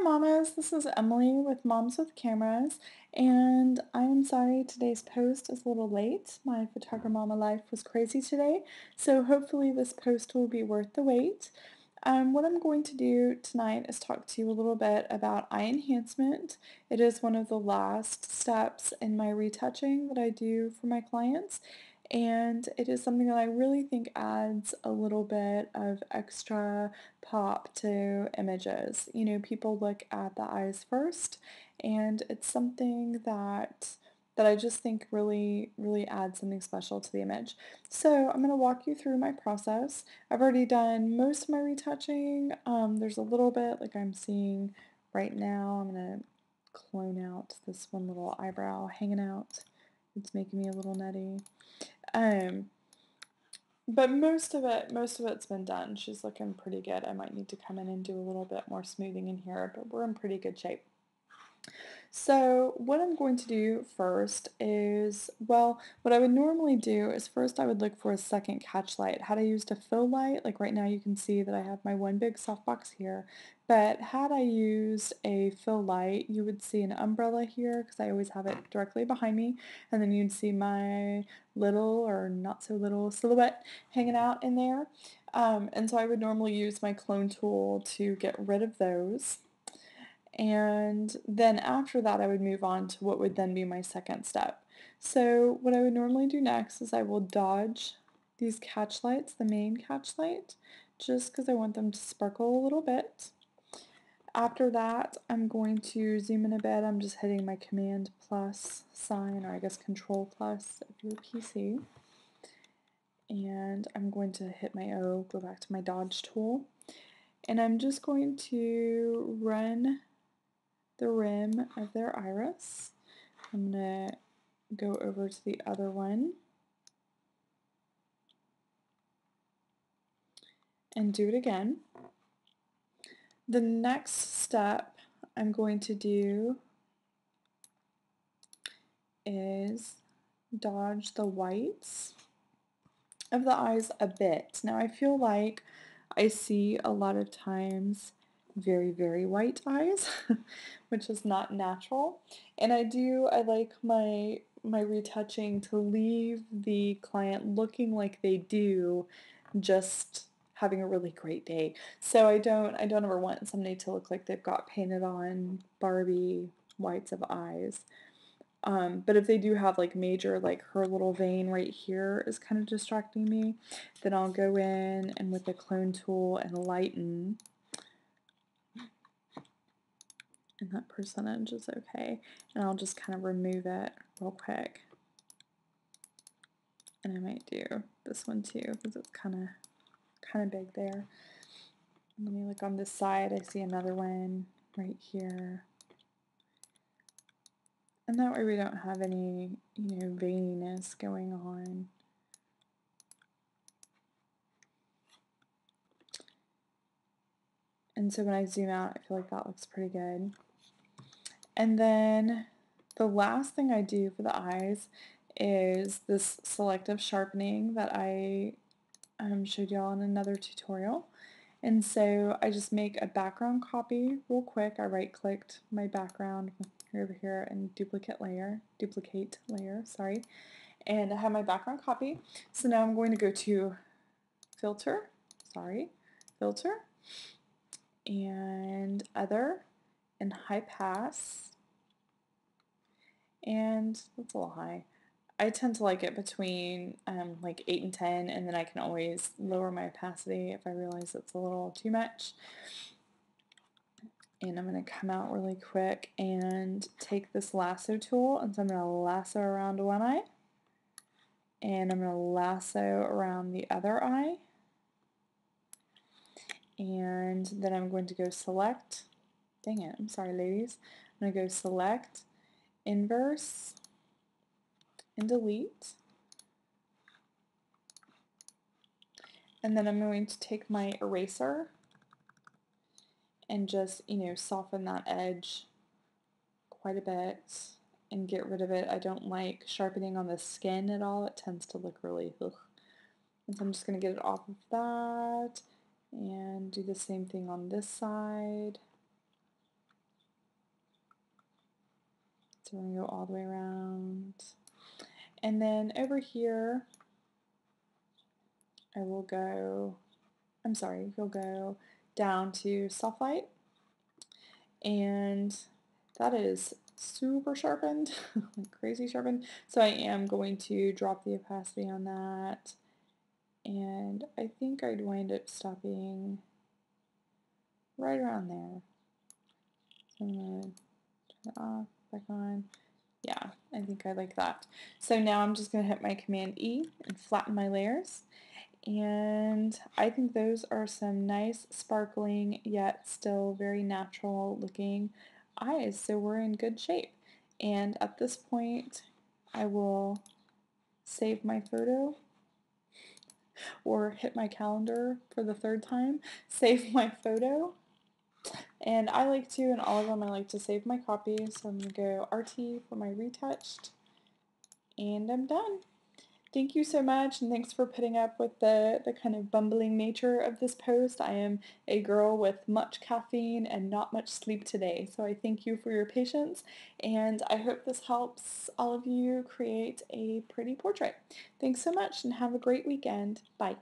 Mamas, this is Emily with Moms with Cameras, and I am sorry today's post is a little late. My photographer mama life was crazy today, so hopefully this post will be worth the wait. What I'm going to do tonight is talk to you a little bit about eye enhancement. It is one of the last steps in my retouching that I do for my clients, and it is something that I really think adds a little bit of extra pop to images. You know, people look at the eyes first, and it's something that I just think really adds something special to the image. So I'm going to walk you through my process. I've already done most of my retouching. There's a little bit like I'm seeing right now. I'm going to clone out this one little eyebrow hanging out. It's making me a little nutty. But most of it's been done. She's looking pretty good. I might need to come in and do a little bit more smoothing in here, but we're in pretty good shape. So what I'm going to do first is, well, what I would normally do is first I would look for a second catch light. Had I used a fill light, like right now you can see that I have my one big softbox here, but had I used a fill light, you would see an umbrella here because I always have it directly behind me, and then you'd see my little or not so little silhouette hanging out in there. And so I would normally use my clone tool to get rid of those. And then after that, I would move on to what would then be my second step. So what I would normally do next is I will dodge these catch lights, the main catch light, just because I want them to sparkle a little bit. After that, I'm going to zoom in a bit. I'm just hitting my Command plus sign, or I guess Control plus if you're PC. And I'm going to hit my O, go back to my dodge tool. And I'm just going to run the rim of their iris. I'm going to go over to the other one and do it again. The next step I'm going to do is dodge the whites of the eyes a bit. Now I feel like I see a lot of times very white eyes, which is not natural. And I like my retouching to leave the client looking like they do, just having a really great day. So I don't ever want somebody to look like they've got painted on Barbie whites of eyes. But if they do have like major, like her little vein right here is kind of distracting me, then I'll go in and with the clone tool and lighten, and that percentage is okay, and I'll just kind of remove it real quick. And I might do this one too because it's kind of big there. Let me look on this side. I see another one right here. And that way we don't have any, veininess going on. And so when I zoom out, I feel like that looks pretty good. And then the last thing I do for the eyes is this selective sharpening that I showed y'all in another tutorial. And so I just make a background copy real quick. I right-clicked my background over here and duplicate layer, sorry. And I have my background copy. So now I'm going to go to filter, and other, and high pass, and that's a little high. I tend to like it between like 8 and 10, and then I can always lower my opacity if I realize it's a little too much. And I'm going to come out really quick and take this lasso tool, and so I'm going to lasso around one eye, and I'm going to lasso around the other eye, and then I'm going to go select, dang it, I'm sorry ladies, I'm going to go select, inverse, and delete. And then I'm going to take my eraser and just, soften that edge quite a bit and get rid of it. I don't like sharpening on the skin at all. It tends to look really ugh. And so I'm just going to get it off of that and do the same thing on this side. So we're going to go all the way around. And then over here, we'll go down to soft light. And that is super sharpened, like crazy sharpened. So I am going to drop the opacity on that. And I think I'd wind up stopping right around there. So I'm going to turn it off, back on. Yeah, I think I like that. So now I'm just going to hit my Command E and flatten my layers. And I think those are some nice sparkling yet still very natural looking eyes. So we're in good shape. And at this point I will save my photo or hit my calendar for the third time, save my photo. And I like to, in all of them, I like to save my copies. So I'm going to go RT for my retouched, and I'm done. Thank you so much, and thanks for putting up with the kind of bumbling nature of this post. I am a girl with much caffeine and not much sleep today, so I thank you for your patience, and I hope this helps all of you create a pretty portrait. Thanks so much, and have a great weekend. Bye.